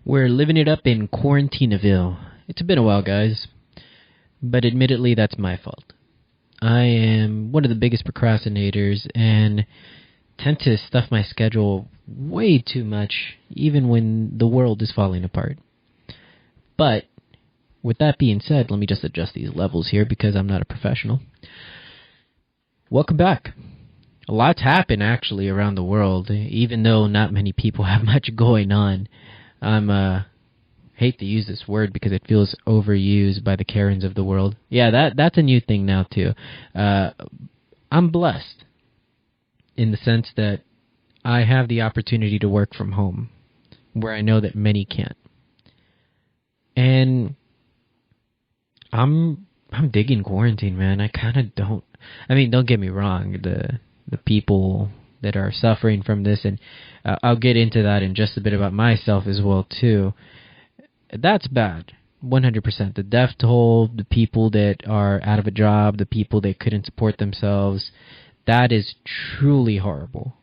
We're living it up in Quarantineville. It's been a while, guys. But admittedly, that's my fault. I am one of the biggest procrastinators and tend to stuff my schedule way too much, even when the world is falling apart. But with that being said, let me just adjust these levels here because I'm not a professional. Welcome back. A lot's happened, actually, around the world, even though not many people have much going on. Hate to use this word because it feels overused by the Karens of the world. Yeah, that's a new thing now, too. I'm blessed in the sense that I have the opportunity to work from home, where I know that many can't. And I'm digging quarantine, man. I kind of don't... I mean, don't get me wrong, the people that are suffering from this, and I'll get into that in just a bit about myself as well, too. That's bad, 100%. The death toll, the people that are out of a job, the people that couldn't support themselves, that is truly horrible.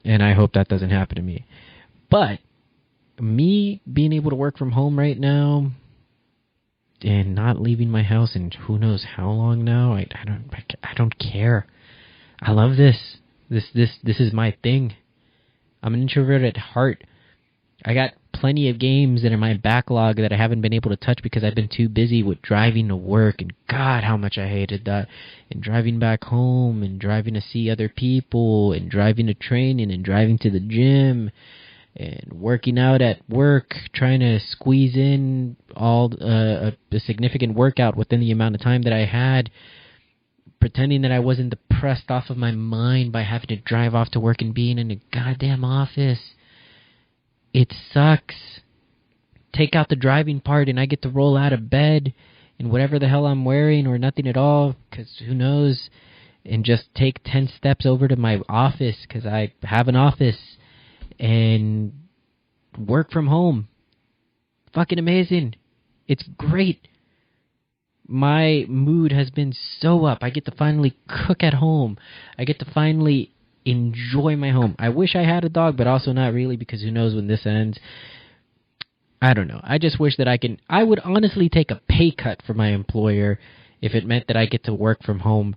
And I hope that doesn't happen to me. But me being able to work from home right now and not leaving my house in who knows how long now, I don't care. I love this. This is my thing. I'm an introvert at heart. I got plenty of games that are in my backlog that I haven't been able to touch because I've been too busy with driving to work, and God, how much I hated that. And driving back home, and driving to see other people, and driving to training, and driving to the gym, and working out at work, trying to squeeze in all a significant workout within the amount of time that I had, pretending that I wasn't depressed off of my mind by having to drive off to work and being in a goddamn office. It sucks. Take out the driving part and I get to roll out of bed in whatever the hell I'm wearing or nothing at all, because who knows, and just take 10 steps over to my office, because I have an office, and work from home. Fucking amazing. It's great. My mood has been so up. I get to finally cook at home. I get to finally enjoy my home. I wish I had a dog, but also not really, because who knows when this ends. I don't know. I just wish that I would honestly take a pay cut for my employer if it meant that I get to work from home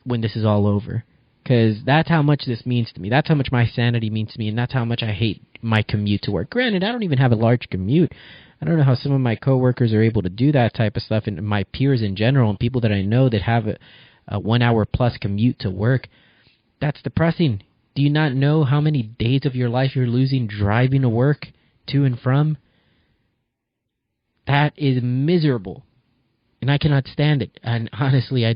when this is all over. Because that's how much this means to me. That's how much my sanity means to me, and that's how much I hate my commute to work. Granted, I don't even have a large commute. I don't know how some of my coworkers are able to do that type of stuff, and my peers in general, and people that I know that have a 1 hour plus commute to work. That's depressing. Do you not know how many days of your life you're losing driving to work, to and from? That is miserable, and I cannot stand it. And honestly, I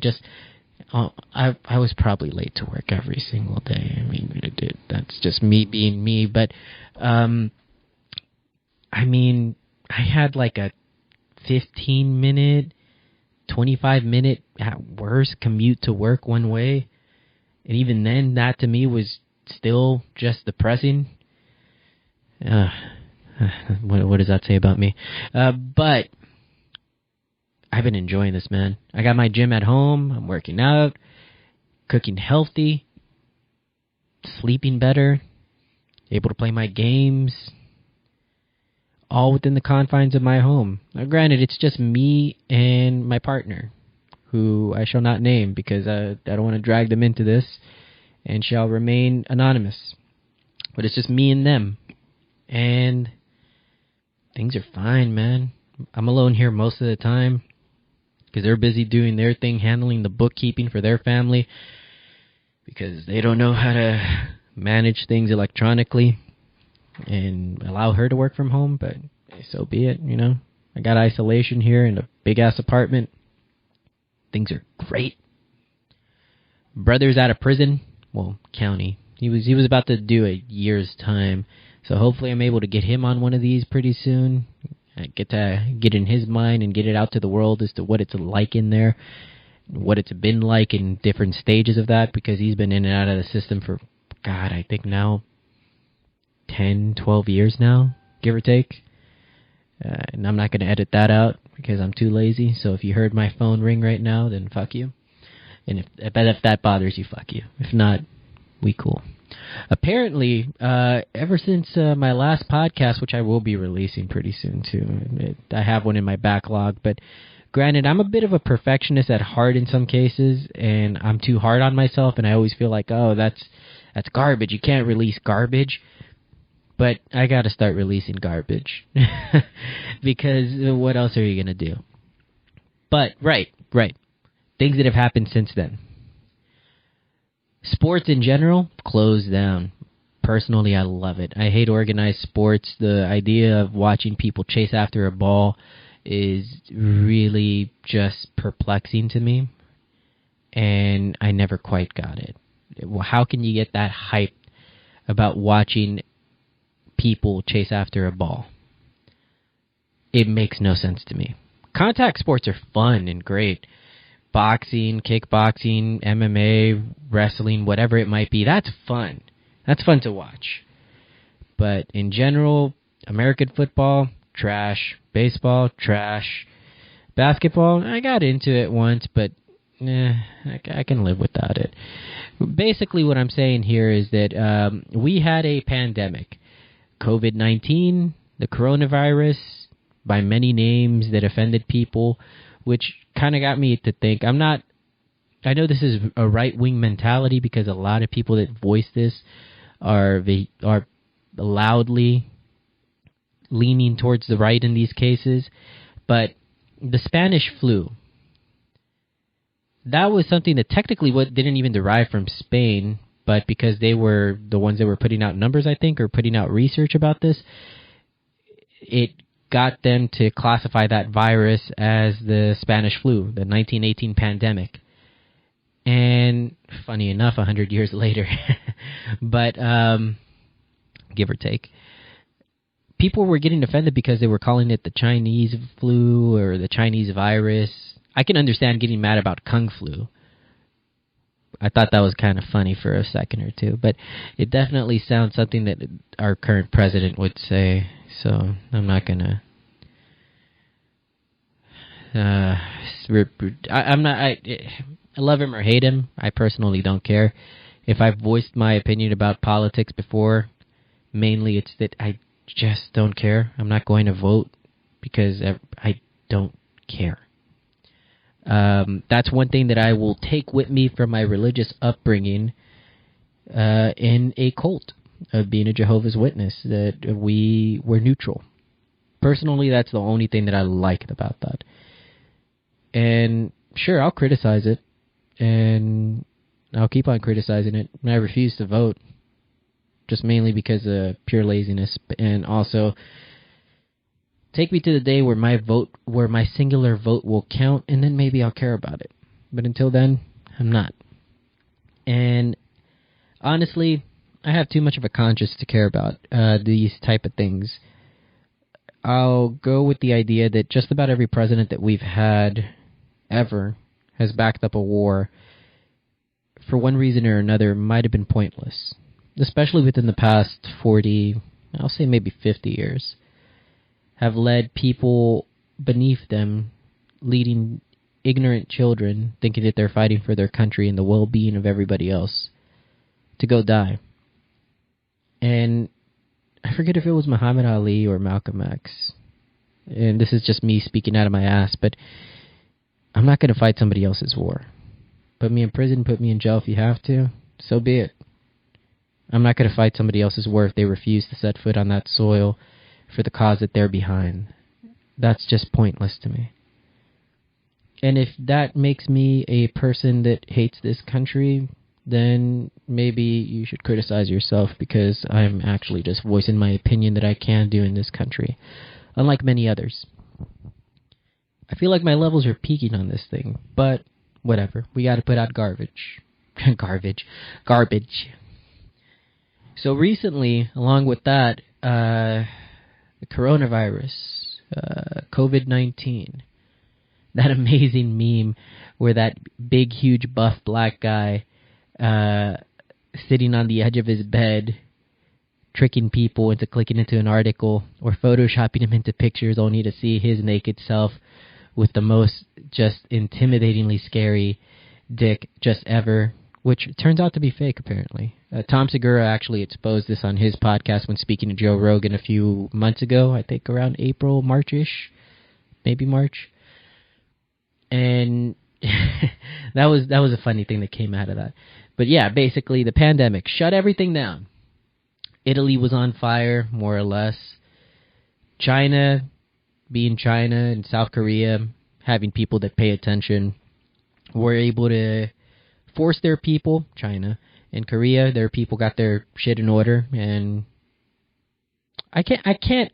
was probably late to work every single day. I mean, that's just me being me. But, I mean, I had like a 15-minute, 25-minute, at worst, commute to work one way. And even then, that to me was still just depressing. What does that say about me? But I've been enjoying this, man. I got my gym at home. I'm working out, cooking healthy, sleeping better, able to play my games, all within the confines of my home. Now, granted, it's just me and my partner, who I shall not name because I don't want to drag them into this, and shall remain anonymous. But it's just me and them. And things are fine, man. I'm alone here most of the time because they're busy doing their thing, handling the bookkeeping for their family, because they don't know how to manage things electronically and allow her to work from home. But so be it, you know. I got isolation here in a big-ass apartment. Things are great. Brother's out of prison. Well, county. He was about to do a year's time. So hopefully I'm able to get him on one of these pretty soon. I get to get in his mind and get it out to the world as to what it's like in there, what it's been like in different stages of that, because he's been in and out of the system for, God, I think now 10, 12 years now, give or take. And I'm not going to edit that out because I'm too lazy. So if you heard my phone ring right now, then fuck you. And if that bothers you, fuck you. If not, we cool. Apparently, ever since my last podcast, which I will be releasing pretty soon too, I have one in my backlog, but granted, I'm a bit of a perfectionist at heart in some cases, and I'm too hard on myself, and I always feel like, oh, that's garbage. You can't release garbage. But I got to start releasing garbage because what else are you going to do? But, right. Things that have happened since then. Sports in general, closed down. Personally, I love it. I hate organized sports. The idea of watching people chase after a ball is really just perplexing to me. And I never quite got it. How can you get that hype about watching people chase after a ball? It makes no sense to me. Contact sports are fun and great. Boxing, kickboxing, MMA, wrestling, whatever it might be, that's fun. That's fun to watch. But in general, American football, trash. Baseball, trash. Basketball, I got into it once, but I can live without it. Basically what I'm saying here is that we had a pandemic. COVID-19, the coronavirus, by many names that offended people, which kind of got me to think. I know this is a right-wing mentality because a lot of people that voice this are loudly leaning towards the right in these cases. But the Spanish flu, that was something that technically didn't even derive from Spain, but because they were the ones that were putting out numbers, I think, or putting out research about this, it got them to classify that virus as the Spanish flu, the 1918 pandemic. And funny enough, 100 years later, but give or take, people were getting offended because they were calling it the Chinese flu or the Chinese virus. I can understand getting mad about Kung flu. I thought that was kind of funny for a second or two, but it definitely sounds something that our current president would say, so I'm not going to... I love him or hate him. I personally don't care. If I've voiced my opinion about politics before, mainly it's that I just don't care. I'm not going to vote because I don't care. That's one thing that I will take with me from my religious upbringing in a cult of being a Jehovah's Witness, that we were neutral. Personally, that's the only thing that I liked about that. And sure, I'll criticize it, and I'll keep on criticizing it. I refuse to vote, just mainly because of pure laziness, and also take me to the day where my singular vote will count, and then maybe I'll care about it. But until then, I'm not. And honestly, I have too much of a conscience to care about these type of things. I'll go with the idea that just about every president that we've had ever has backed up a war for one reason or another might have been pointless, especially within the past 40, I'll say maybe 50 years. Have led people beneath them, leading ignorant children, thinking that they're fighting for their country and the well-being of everybody else, to go die. And I forget if it was Muhammad Ali or Malcolm X, and this is just me speaking out of my ass, but I'm not going to fight somebody else's war. Put me in prison, put me in jail if you have to, so be it. I'm not going to fight somebody else's war if they refuse to set foot on that soil for the cause that they're behind. That's just pointless to me. And if that makes me a person that hates this country, then maybe you should criticize yourself, because I'm actually just voicing my opinion that I can do in this country, unlike many others. I feel like my levels are peaking on this thing, but whatever. We got to put out garbage. Garbage. So recently, along with that, the coronavirus, COVID-19, that amazing meme where that big, huge, buff black guy sitting on the edge of his bed, tricking people into clicking into an article or photoshopping him into pictures only to see his naked self with the most just intimidatingly scary dick just ever, which turns out to be fake, apparently. Tom Segura actually exposed this on his podcast when speaking to Joe Rogan a few months ago, I think around April, March-ish, maybe March. And that was a funny thing that came out of that. But yeah, basically the pandemic shut everything down. Italy was on fire, more or less. China, being China, and South Korea, having people that pay attention, were able to force their people, China and Korea, their people got their shit in order, and I can't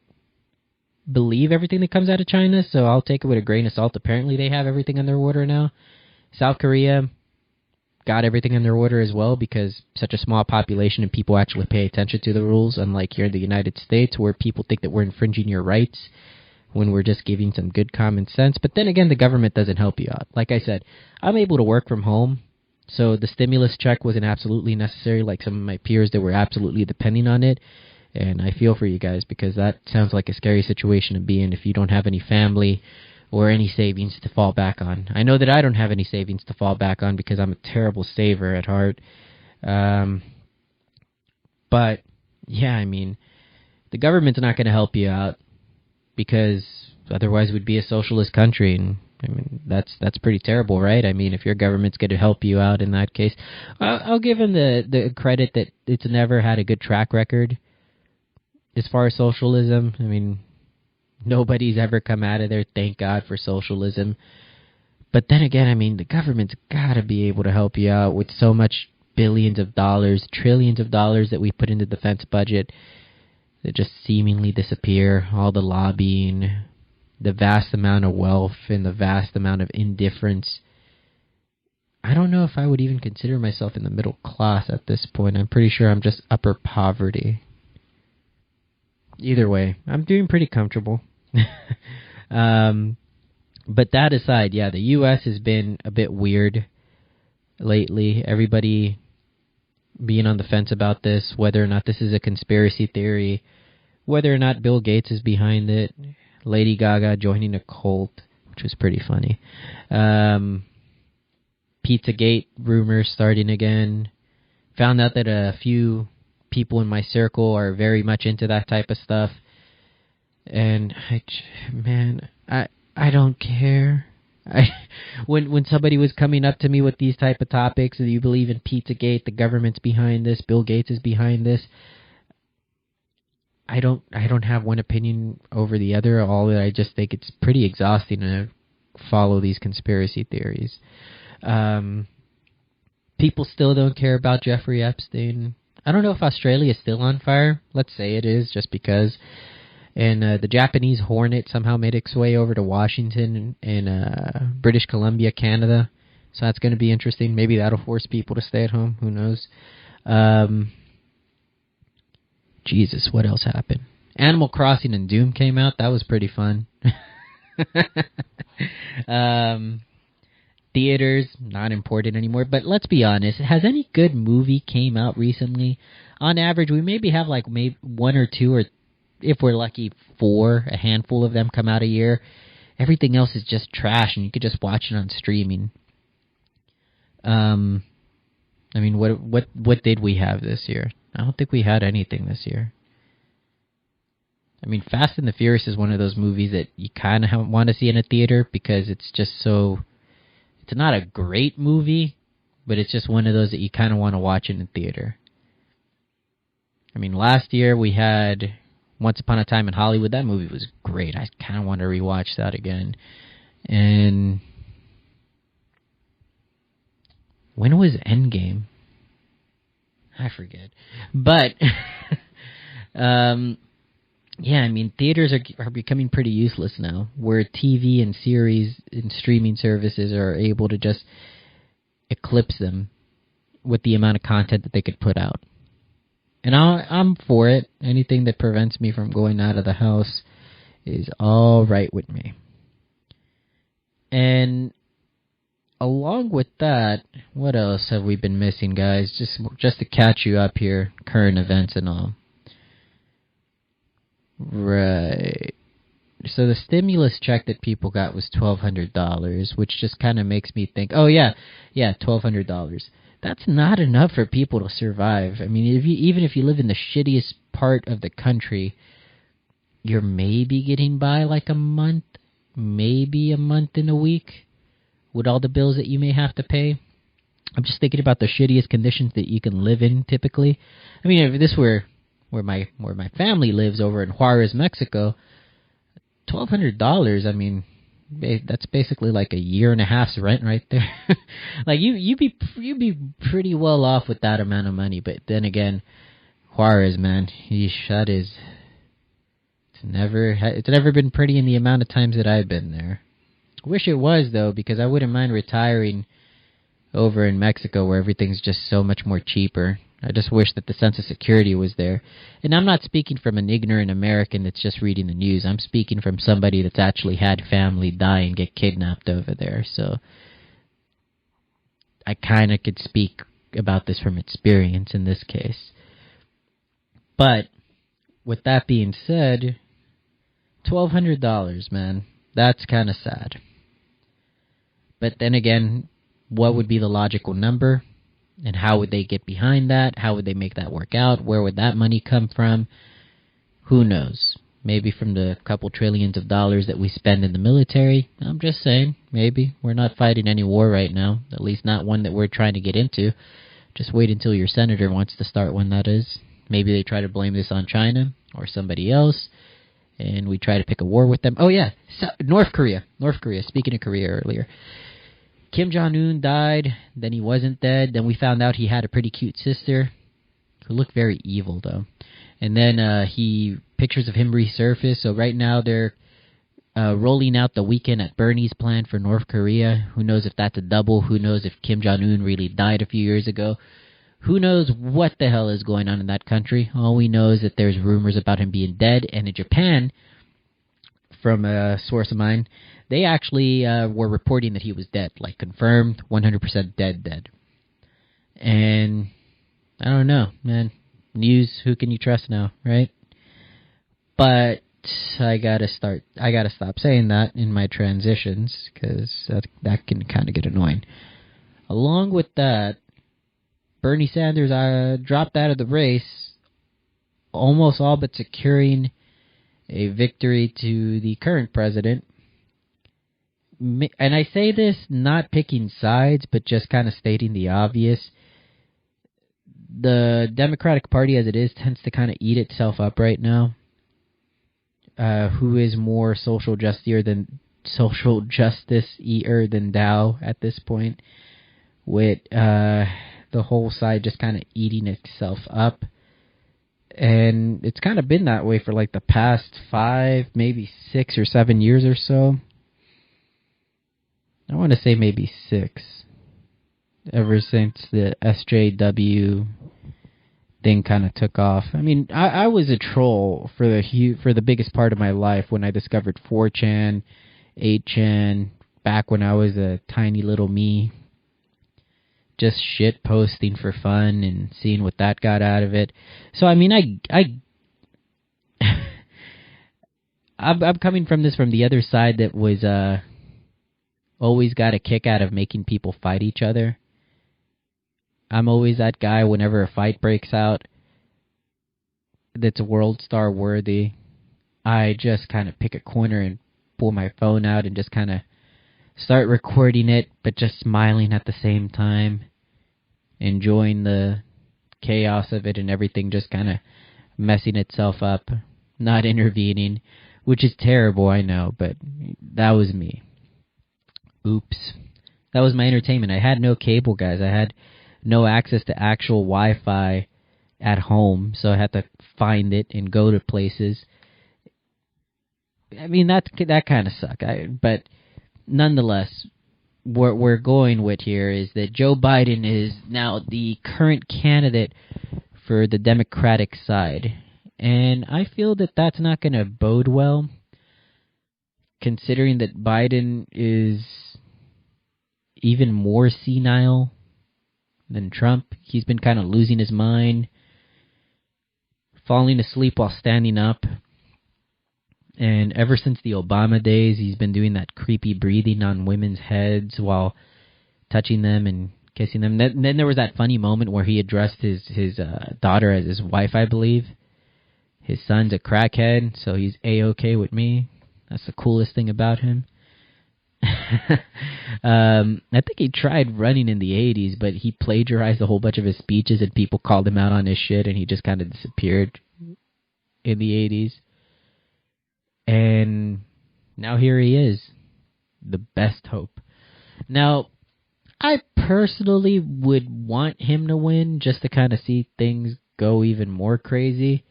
believe everything that comes out of China, so I'll take it with a grain of salt. Apparently they have everything in their order now. South Korea got everything in their order as well, because such a small population and people actually pay attention to the rules, unlike here in the United States where people think that we're infringing your rights when we're just giving some good common sense. But then again, the government doesn't help you out. Like I said, I'm able to work from home, so the stimulus check wasn't absolutely necessary like some of my peers that were absolutely depending on it. And I feel for you guys, because that sounds like a scary situation to be in if you don't have any family or any savings to fall back on. I know that I don't have any savings to fall back on because I'm a terrible saver at heart. But, yeah, I mean, the government's not going to help you out, because otherwise we'd be a socialist country, and I mean that's pretty terrible, right? I mean, if your government's going to help you out in that case, I'll give them the credit that it's never had a good track record as far as socialism. I mean, nobody's ever come out of there, thank God for socialism. But then again, I mean, the government's got to be able to help you out with so much billions of dollars, trillions of dollars that we put into the defense budget that just seemingly disappear, all the lobbying, the vast amount of wealth, and the vast amount of indifference. I don't know if I would even consider myself in the middle class at this point. I'm pretty sure I'm just upper poverty. Either way, I'm doing pretty comfortable. But that aside, yeah, the U.S. has been a bit weird lately. Everybody being on the fence about this, whether or not this is a conspiracy theory, whether or not Bill Gates is behind it, Lady Gaga joining a cult, which was pretty funny. Pizzagate rumors starting again. Found out that a few people in my circle are very much into that type of stuff. And, I don't care. When somebody was coming up to me with these type of topics, do you believe in Pizzagate, the government's behind this, Bill Gates is behind this, I don't have one opinion over the other. All that I just think it's pretty exhausting to follow these conspiracy theories. People still don't care about Jeffrey Epstein. I don't know if Australia is still on fire. Let's say it is, just because. And the Japanese Hornet somehow made its way over to Washington and British Columbia, Canada. So that's going to be interesting. Maybe that'll force people to stay at home. Who knows? Jesus, what else happened? Animal Crossing and Doom came out. That was pretty fun. Theaters, not important anymore. But let's be honest. Has any good movie came out recently? On average, we maybe have like maybe one or two, or if we're lucky, a handful of them come out a year. Everything else is just trash, and you could just watch it on streaming. I mean, what did we have this year? I don't think we had anything this year. I mean, Fast and the Furious is one of those movies that you kind of want to see in a theater, because it's just so... It's not a great movie, but it's just one of those that you kind of want to watch in a theater. I mean, last year we had Once Upon a Time in Hollywood. That movie was great. I kind of want to rewatch that again. And when was Endgame? I forget. But, yeah, I mean, theaters are becoming pretty useless now, where TV and series and streaming services are able to just eclipse them with the amount of content that they could put out. And I'm for it. Anything that prevents me from going out of the house is all right with me. And along with that, what else have we been missing, guys? Just to catch you up here, current events and all. Right. So the stimulus check that people got was $1,200, which just kind of makes me think, oh yeah, $1,200. that's not enough for people to survive. I mean, even if you live in the shittiest part of the country, you're maybe getting by like a month, maybe a month and a week with all the bills that you may have to pay. I'm just thinking about the shittiest conditions that you can live in typically. I mean, if this were where my family lives over in Juarez, Mexico, $1,200, I mean, that's basically like a year and a half's rent right there. Like you'd be pretty well off with that amount of money. But then again, Juarez, man, that is, it's never been pretty in the amount of times that I've been there. Wish it was though, because I wouldn't mind retiring over in Mexico where everything's just so much more cheaper. I just wish that the sense of security was there. And I'm not speaking from an ignorant American that's just reading the news. I'm speaking from somebody that's actually had family die and get kidnapped over there. So I kind of could speak about this from experience in this case. But with that being said, $1,200, man, that's kind of sad. But then again, what would be the logical number? And how would they get behind that? How would they make that work out? Where would that money come from? Who knows? Maybe from the couple trillions of dollars that we spend in the military. I'm just saying, maybe. We're not fighting any war right now. At least not one that we're trying to get into. Just wait until your senator wants to start one, that is. Maybe they try to blame this on China or somebody else. And we try to pick a war with them. Oh yeah, North Korea. Speaking of Korea earlier. Kim Jong-un died, then he wasn't dead, then we found out he had a pretty cute sister, who looked very evil, though. And then pictures of him resurfaced, so right now they're rolling out the Weekend at Bernie's plan for North Korea. Who knows if that's a double, who knows if Kim Jong-un really died a few years ago. Who knows what the hell is going on in that country. All we know is that there's rumors about him being dead, and in Japan, from a source of mine, they actually were reporting that he was dead, like confirmed, 100% dead. And I don't know, man. News, who can you trust now, right? But I gotta stop saying that in my transitions, because that can kind of get annoying. Along with that, Bernie Sanders dropped out of the race, almost all but securing a victory to the current president. And I say this not picking sides, but just kind of stating the obvious. The Democratic Party, as it is, tends to kind of eat itself up right now. Who is more social justice eater than Dow at this point? With the whole side just kind of eating itself up. And it's kind of been that way for like the past 5, maybe 6 or 7 years or so. I want to say maybe 6. Ever since the SJW thing kind of took off. I mean, I was a troll for the biggest part of my life when I discovered 4chan, 8chan, back when I was a tiny little me. Just shit posting for fun and seeing what that got out of it. So I mean, I'm coming from the other side that was always got a kick out of making people fight each other. I'm always that guy whenever a fight breaks out that's world star worthy. I just kind of pick a corner and pull my phone out and just kind of start recording it, but just smiling at the same time, enjoying the chaos of it and everything just kind of messing itself up, not intervening, which is terrible, I know, but that was me. Oops. That was my entertainment. I had no cable, guys. I had no access to actual Wi-Fi at home, so I had to find it and go to places. I mean, that kind of sucked. But nonetheless, what we're going with here is that Joe Biden is now the current candidate for the Democratic side. And I feel that that's not going to bode well, considering that Biden is even more senile than Trump. He's been kind of losing his mind, falling asleep while standing up. And ever since the Obama days, he's been doing that creepy breathing on women's heads while touching them and kissing them. Then there was that funny moment where he addressed his daughter as his wife, I believe. His son's a crackhead, so he's A-okay with me. That's the coolest thing about him. I think he tried running in the 80s, but he plagiarized a whole bunch of his speeches and people called him out on his shit, and he just kind of disappeared in the 80s. And now here he is, the best hope. Now, I personally would want him to win just to kind of see things go even more crazy.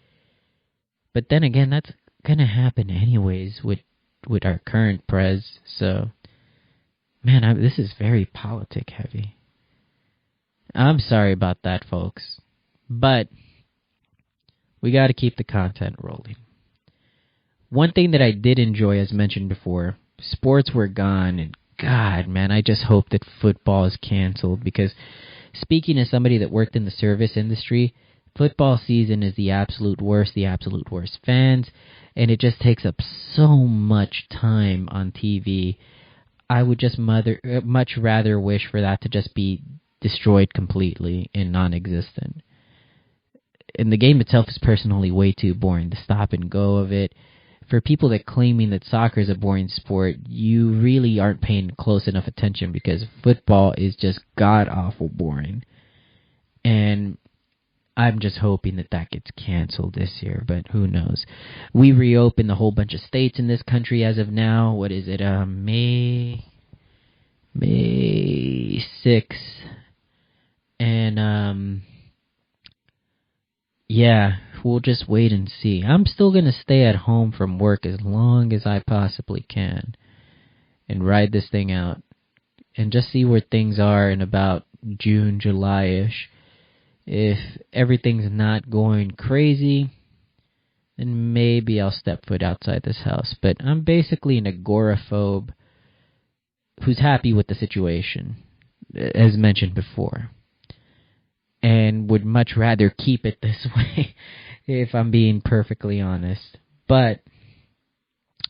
But then again, that's going to happen anyways with our current prez. So, man, this is very politic heavy. I'm sorry about that, folks. But we got to keep the content rolling. One thing that I did enjoy, as mentioned before, sports were gone, and God, man, I just hope that football is canceled, because speaking as somebody that worked in the service industry, football season is the absolute worst fans, and it just takes up so much time on TV. I would just much rather wish for that to just be destroyed completely and non-existent. And the game itself is personally way too boring. The stop and go of it. For people that claiming that soccer is a boring sport, you really aren't paying close enough attention, because football is just god-awful boring. And I'm just hoping that gets canceled this year, but who knows. We reopened a whole bunch of states in this country as of now. What is it? May 6th. And, yeah, we'll just wait and see. I'm still going to stay at home from work as long as I possibly can and ride this thing out and just see where things are in about June, July-ish. If everything's not going crazy, then maybe I'll step foot outside this house. But I'm basically an agoraphobe who's happy with the situation, as mentioned before, and would much rather keep it this way, if I'm being perfectly honest. But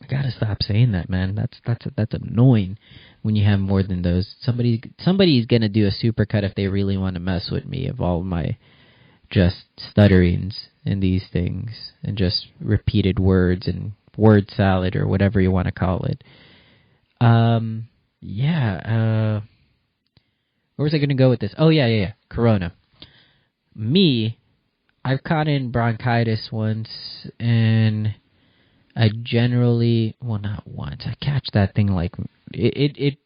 I gotta stop saying that, man. That's annoying when you have more than those. Somebody's gonna do a supercut if they really want to mess with me of all my just stutterings and these things and just repeated words and word salad or whatever you want to call it. Where was I gonna go with this? Oh yeah. Corona. Me, I've caught in bronchitis once, and I generally, well, not once. I catch that thing like it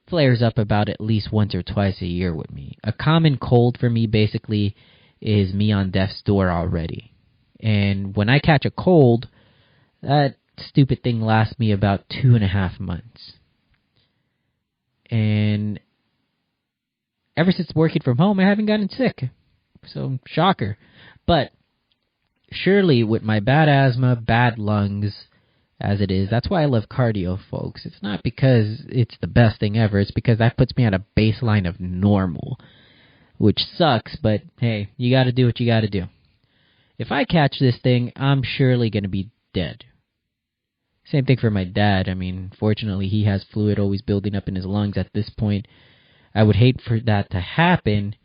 flares up about at least once or twice a year with me. A common cold for me basically is me on death's door already. And when I catch a cold, that stupid thing lasts me about 2.5 months. And ever since working from home, I haven't gotten sick. So, shocker. But surely with my bad asthma, bad lungs, as it is, that's why I love cardio, folks. It's not because it's the best thing ever. It's because that puts me at a baseline of normal, which sucks, but hey, you gotta do what you gotta do. If I catch this thing, I'm surely gonna be dead. Same thing for my dad. I mean, fortunately, he has fluid always building up in his lungs at this point. I would hate for that to happen,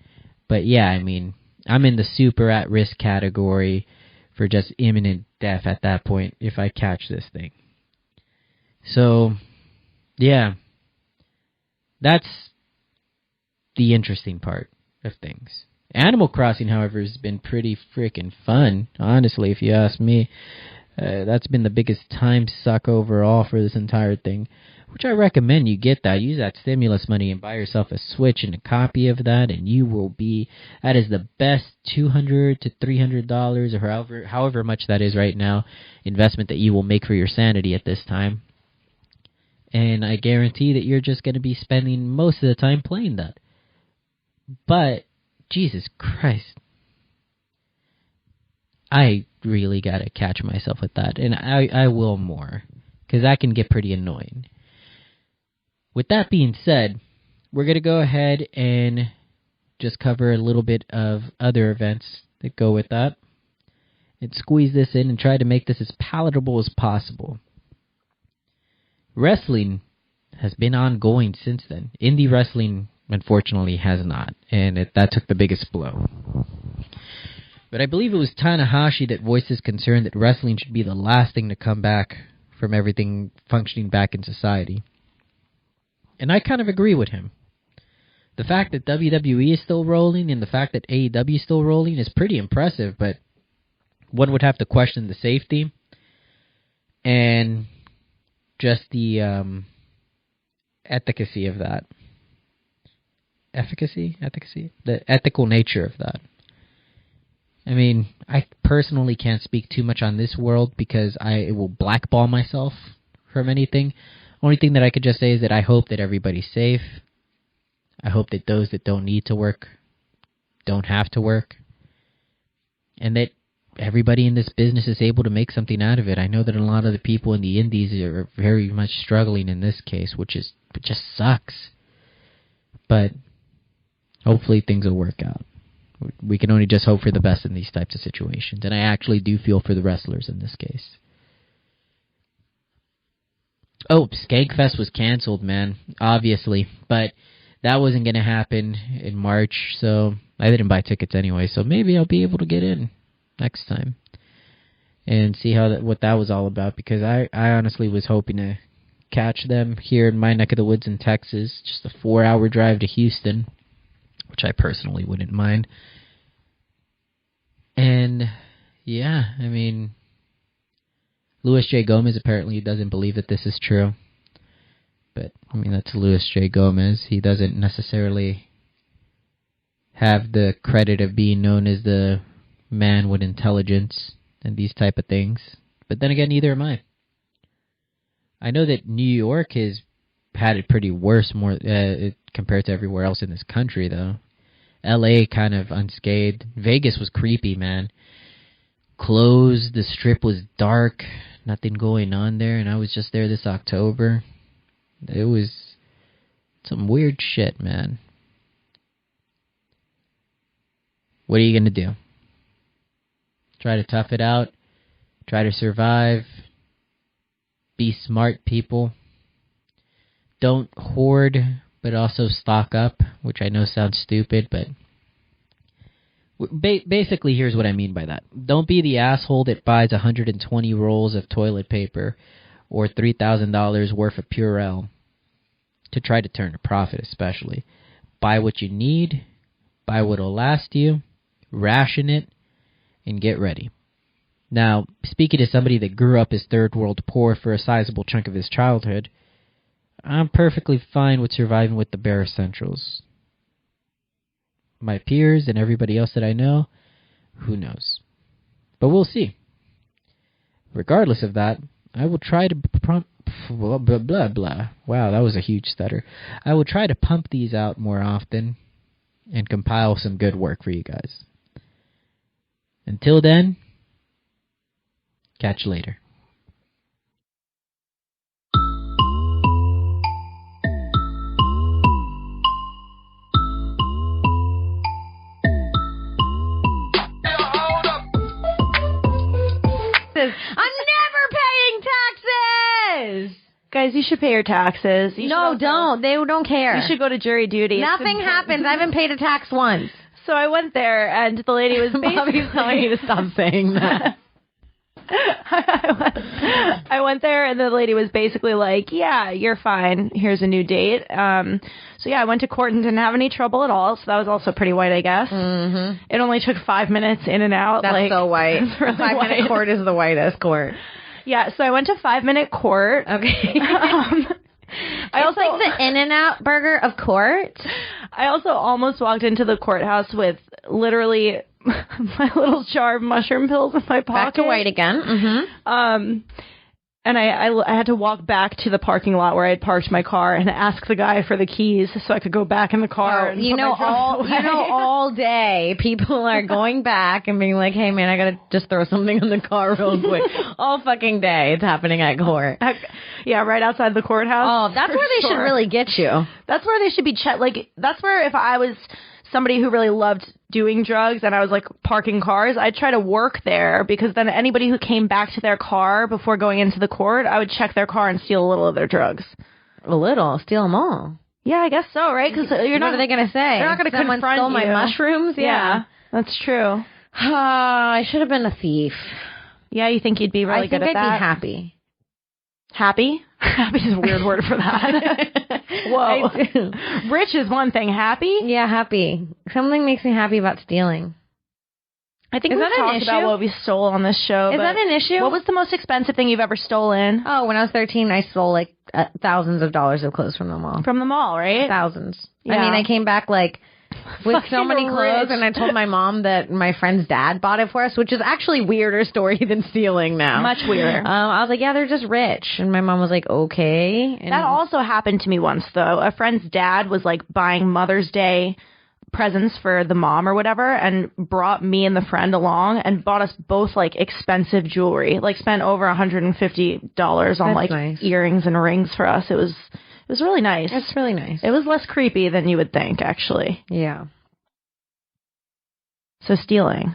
but yeah, I mean, I'm in the super at-risk category for just imminent death at that point if I catch this thing. So, yeah, that's the interesting part of things. Animal Crossing, however, has been pretty freaking fun, honestly, if you ask me. That's been the biggest time suck overall for this entire thing, which I recommend you get that. Use that stimulus money and buy yourself a Switch and a copy of that, and you will be, that is the best $200 to $300 or however much that is right now, investment that you will make for your sanity at this time. And I guarantee that you're just going to be spending most of the time playing that. But, Jesus Christ, I really got to catch myself with that, and I will more, because that can get pretty annoying. With that being said, we're going to go ahead and just cover a little bit of other events that go with that, and squeeze this in and try to make this as palatable as possible. Wrestling has been ongoing since then. Indie wrestling unfortunately has not, and that took the biggest blow. But I believe it was Tanahashi that voiced his concern that wrestling should be the last thing to come back from everything functioning back in society. And I kind of agree with him. The fact that WWE is still rolling and the fact that AEW is still rolling is pretty impressive, but one would have to question the safety and just the efficacy of that. Efficacy? The ethical nature of that. I mean, I personally can't speak too much on this world because it will blackball myself from anything. Only thing that I could just say is that I hope that everybody's safe. I hope that those that don't need to work don't have to work. And that everybody in this business is able to make something out of it. I know that a lot of the people in the indies are very much struggling in this case, which just sucks. But hopefully things will work out. We can only just hope for the best in these types of situations. And I actually do feel for the wrestlers in this case. Oh, Skankfest was canceled, man. Obviously. But that wasn't going to happen in March, so I didn't buy tickets anyway. So maybe I'll be able to get in next time and see what that was all about. Because I honestly was hoping to catch them here in my neck of the woods in Texas. Just a 4-hour drive to Houston, which I personally wouldn't mind. And, yeah, I mean, Luis J. Gomez apparently doesn't believe that this is true. But, I mean, that's Luis J. Gomez. He doesn't necessarily have the credit of being known as the man with intelligence and these type of things. But then again, neither am I. I know that New York has had it pretty worse compared to everywhere else in this country, though. L.A. kind of unscathed. Vegas was creepy, man. Closed. The Strip was dark. Nothing going on there. And I was just there this October. It was some weird shit, man. What are you going to do? Try to tough it out? Try to survive? Be smart, people. Don't hoard, but also stock up, which I know sounds stupid, but basically here's what I mean by that. Don't be the asshole that buys 120 rolls of toilet paper or $3,000 worth of Purell to try to turn a profit, especially. Buy what you need, buy what'll last you, ration it, and get ready. Now, speaking to somebody that grew up as third world poor for a sizable chunk of his childhood, I'm perfectly fine with surviving with the bare essentials. My peers and everybody else that I know, who knows? But we'll see. Regardless of that, I will try to blah, blah, blah, blah. Wow, that was a huge stutter. I will try to pump these out more often and compile some good work for you guys. Until then, catch you later. I'm never paying taxes! Guys, you should pay your taxes. No, don't. They don't care. You should go to jury duty. Nothing happens. I haven't paid a tax once. So I went there, and the lady was Bobby's telling you to stop saying that. I went there, and the lady was basically like, yeah, you're fine. Here's a new date. So, yeah, I went to court and didn't have any trouble at all, so that was also pretty white, I guess. Mm-hmm. It only took 5 minutes in and out. That's so white. Really 5-minute court is the whitest court. Yeah, so I went to 5-minute court. Okay. It's like the In-N-Out burger of court. I also almost walked into the courthouse with literally my little jar of mushroom pills in my pocket. Back to white again. Mm-hmm. And I had to walk back to the parking lot where I had parked my car and ask the guy for the keys so I could go back in the car. And all day people are going back and being like, hey, man, I got to just throw something in the car real quick. All fucking day it's happening at court. Yeah, right outside the courthouse. Oh, that's where they should really get you. That's where they should be checked. Like, that's where if I was somebody who really loved doing drugs and I was like parking cars, I'd try to work there because then anybody who came back to their car before going into the court, I would check their car and steal a little of their drugs. A little? Steal them all? Yeah, I guess so, right? Because What are they going to say? They're not going to confront stole my you. mushrooms? Yeah. That's true. I should have been a thief. Yeah, you think you'd be really good at that? I think I'd be happy. Happy? Happy is a weird word for that. Whoa. Rich is one thing. Happy? Yeah, happy. Something makes me happy about stealing. I think we've talked about what we stole on this show. Is that an issue? What was the most expensive thing you've ever stolen? Oh, when I was 13, I stole like thousands of dollars of clothes from the mall. From the mall, right? Thousands. Yeah. I mean, I came back like with so many clothes, rich. and I told my mom that my friend's dad bought it for us, which is actually weirder story than stealing now. Much weirder. I was like, yeah, they're just rich. And my mom was like, okay. And that also happened to me once, though. A friend's dad was like buying Mother's Day presents for the mom or whatever, and brought me and the friend along and bought us both like expensive jewelry, like spent over $150 on like nice. Earrings and rings for us. It was really nice. It's really nice. It was less creepy than you would think, actually. Yeah. So stealing.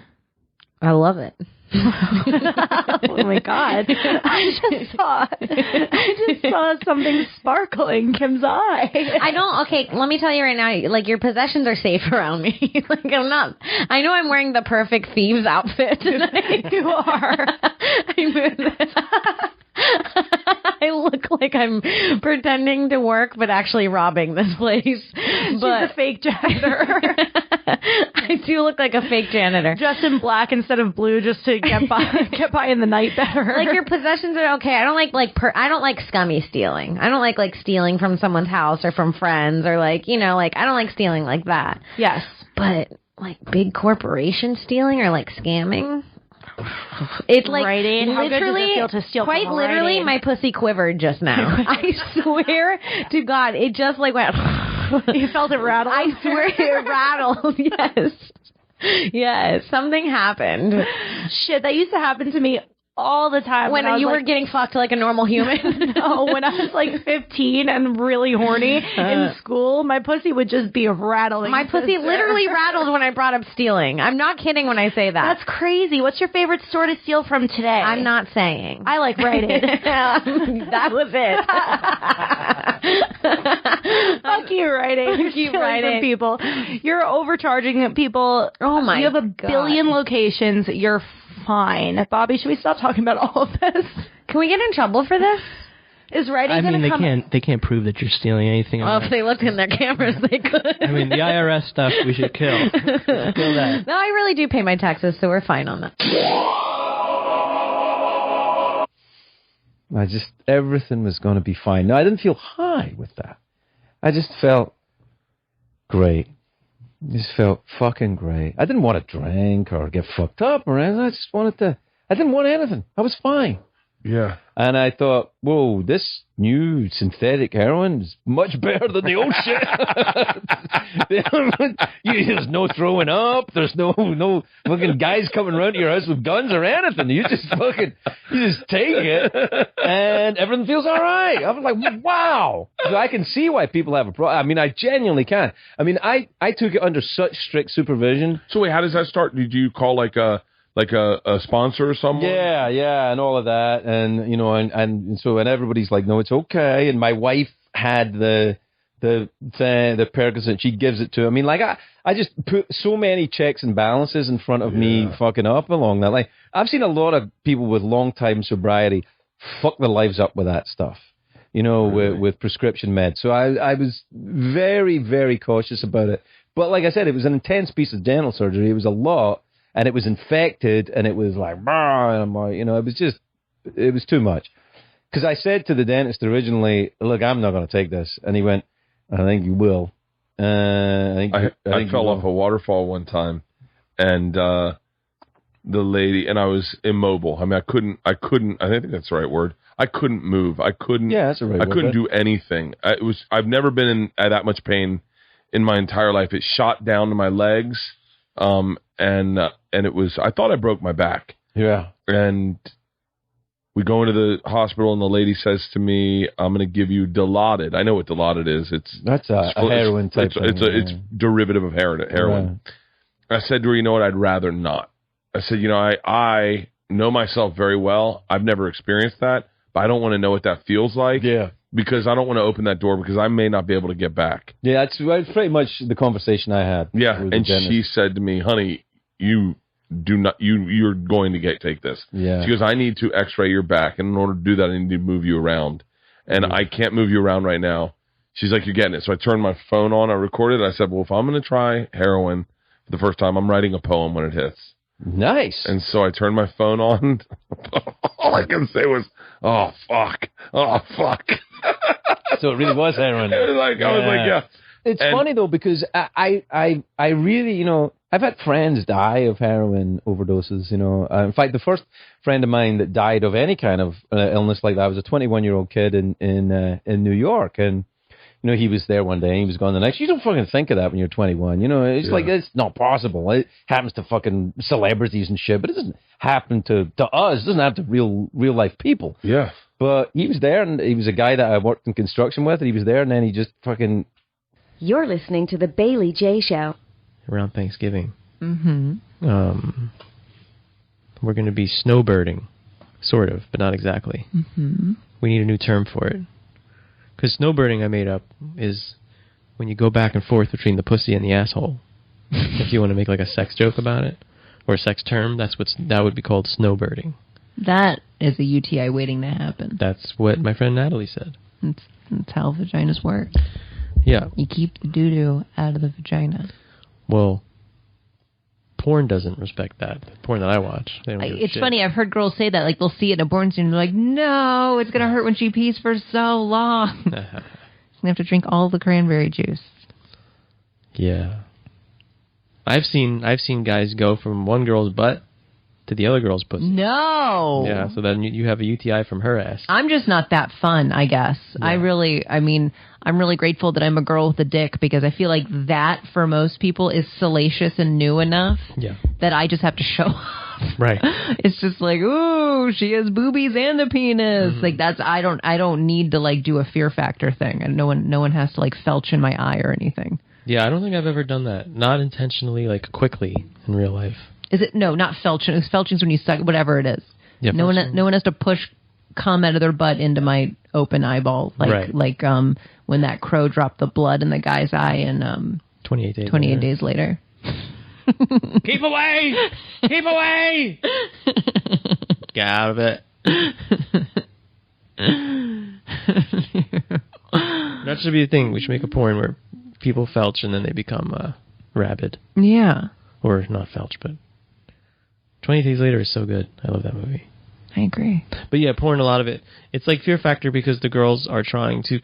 I love it. Oh my God. I just saw something sparkle in Kim's eye. Okay, let me tell you right now, like, your possessions are safe around me. Like, I know I'm wearing the perfect thieves outfit tonight. You are. I look like I'm pretending to work, but actually robbing this place. She's But a fake janitor. I do look like a fake janitor. Dressed in black instead of blue just to get by in the night better. Like, your possessions are okay. I don't I don't like scummy stealing. I don't like stealing from someone's house or from friends or I don't like stealing like that. Yes. But like big corporation stealing or like scamming. It's like Rite Aid. How literally, good does it feel to steal quite from a literally, Rite Aid? my pussy quivered just now. I swear to God, it just like went. You felt it rattle? I swear it rattled. Yes. Yes, something happened. Shit, that used to happen to me all the time. When you were getting fucked like a normal human? No, when I was like 15 and really horny in school, my pussy would just be rattling. My pussy literally rattled when I brought up stealing. I'm not kidding when I say that. That's crazy. What's your favorite store to steal from today? I'm not saying. I like Rite Aid. That was it. Fuck you, Rite Aid. You're stealing from people. You're overcharging people. Oh my God. You have a billion locations. You're fine. Bobby, should we stop talking about all of this? Can we get in trouble for this? Is Rite Aid going to come? They can't prove that you're stealing anything. Well, if they looked in their cameras, they could. I mean, the IRS stuff we should kill. Kill that. No, I really do pay my taxes, so we're fine on that. Everything was going to be fine. No, I didn't feel high with that. I just felt great. Just felt fucking great. I didn't want to drink or get fucked up or anything. I didn't want anything. I was fine. Yeah. And I thought, whoa, this new synthetic heroin is much better than the old shit. There's no throwing up. There's no fucking guys coming around to your house with guns or anything. You just take it and everything feels all right. I was like, wow. So I can see why people have a problem. I mean, I genuinely can. I mean, I took it under such strict supervision. So wait, how does that start? Did you call like a sponsor or someone? Yeah, and all of that, and and so everybody's like, no, it's okay. And my wife had the Percocet. She gives it to. I mean, like I just put so many checks and balances in front of me fucking up along that line. I've seen a lot of people with long time sobriety fuck their lives up with that stuff. Really? with prescription meds. So I was very, very cautious about it. But like I said, it was an intense piece of dental surgery. It was a lot. And it was infected, and it was like, it was too much. Because I said to the dentist originally, look, I'm not going to take this. And he went, I think you will. I fell off a waterfall one time, and the lady, and I was immobile. I mean, I think that's the right word. I couldn't move. I couldn't. Yeah, that's the right word. I couldn't do anything. I've never been in that much pain in my entire life. It shot down to my legs. And it was, I thought I broke my back. Yeah. And we go into the hospital, and the lady says to me, I'm going to give you Dilaudid. I know what Dilaudid is. That's a heroin type thing. It's derivative of heroin. I said to her, you know what, I'd rather not. I said, I know myself very well. I've never experienced that, but I don't want to know what that feels like. Yeah. because I don't want to open that door because I may not be able to get back. Yeah, that's pretty much the conversation I had. Yeah, with the and dentist. she said to me, honey, you're going to take this. Yeah. She goes, I need to x-ray your back, and in order to do that, I need to move you around. And I can't move you around right now. She's like, you're getting it. So I turned my phone on, I recorded it. I said, well, if I'm going to try heroin for the first time, I'm writing a poem when it hits. Nice. And so I turned my phone on. All I can say was, oh, fuck. Oh, fuck. So it really was heroin. I was like, yeah. It's funny though, because I really, I've had friends die of heroin overdoses. In fact, the first friend of mine that died of any kind of illness like that was a 21-year-old kid in New York, and he was there one day and he was gone the next. You don't fucking think of that when you're 21. It's like, it's not possible. It happens to fucking celebrities and shit, but it doesn't happen to us. It doesn't happen to real life people. Yeah. But he was there, and he was a guy that I worked in construction with, and he was there, and then he just fucking... You're listening to The Bailey J. Show. Around Thanksgiving. Mm-hmm. We're going to be snowbirding. Sort of, but not exactly. Mm-hmm. We need a new term for it. Because snowbirding, I made up, is when you go back and forth between the pussy and the asshole. If you want to make like a sex joke about it, or a sex term, that would be called snowbirding. That is a UTI waiting to happen. That's what my friend Natalie said. That's how vaginas work. Yeah. You keep the doo-doo out of the vagina. Well, porn doesn't respect that. The porn that I watch, they don't give a It's shit. funny. I've heard girls say that. Like, they'll see it in a porn scene and they're like, no, it's going to hurt when she pees for so long. She's going to have to drink all the cranberry juice. Yeah. I've seen guys go from one girl's butt to the other girl's pussy. No. Yeah, so then you have a UTI from her ass. I'm just not that fun, I guess. Yeah. I'm really grateful that I'm a girl with a dick, because I feel like that for most people is salacious and new enough that I just have to show up. Right. It's just like, ooh, she has boobies and a penis. Like, that's, I don't need to like do a fear factor thing, and no one has to like felch in my eye or anything. Yeah, I don't think I've ever done that. Not intentionally, like quickly in real life. Is it? No, not felching. Felching's when you suck, whatever it is. Yeah, no one has to push cum out of their butt into my open eyeball, like when that crow dropped the blood in the guy's eye in 28 days later. Keep away! Keep away! Get out of it. That should be the thing. We should make a porn where people felch and then they become rabid. Yeah. Or not felch, but 28 Days Later is so good. I love that movie. I agree. But yeah, porn, a lot of it, it's like fear factor because the girls are trying to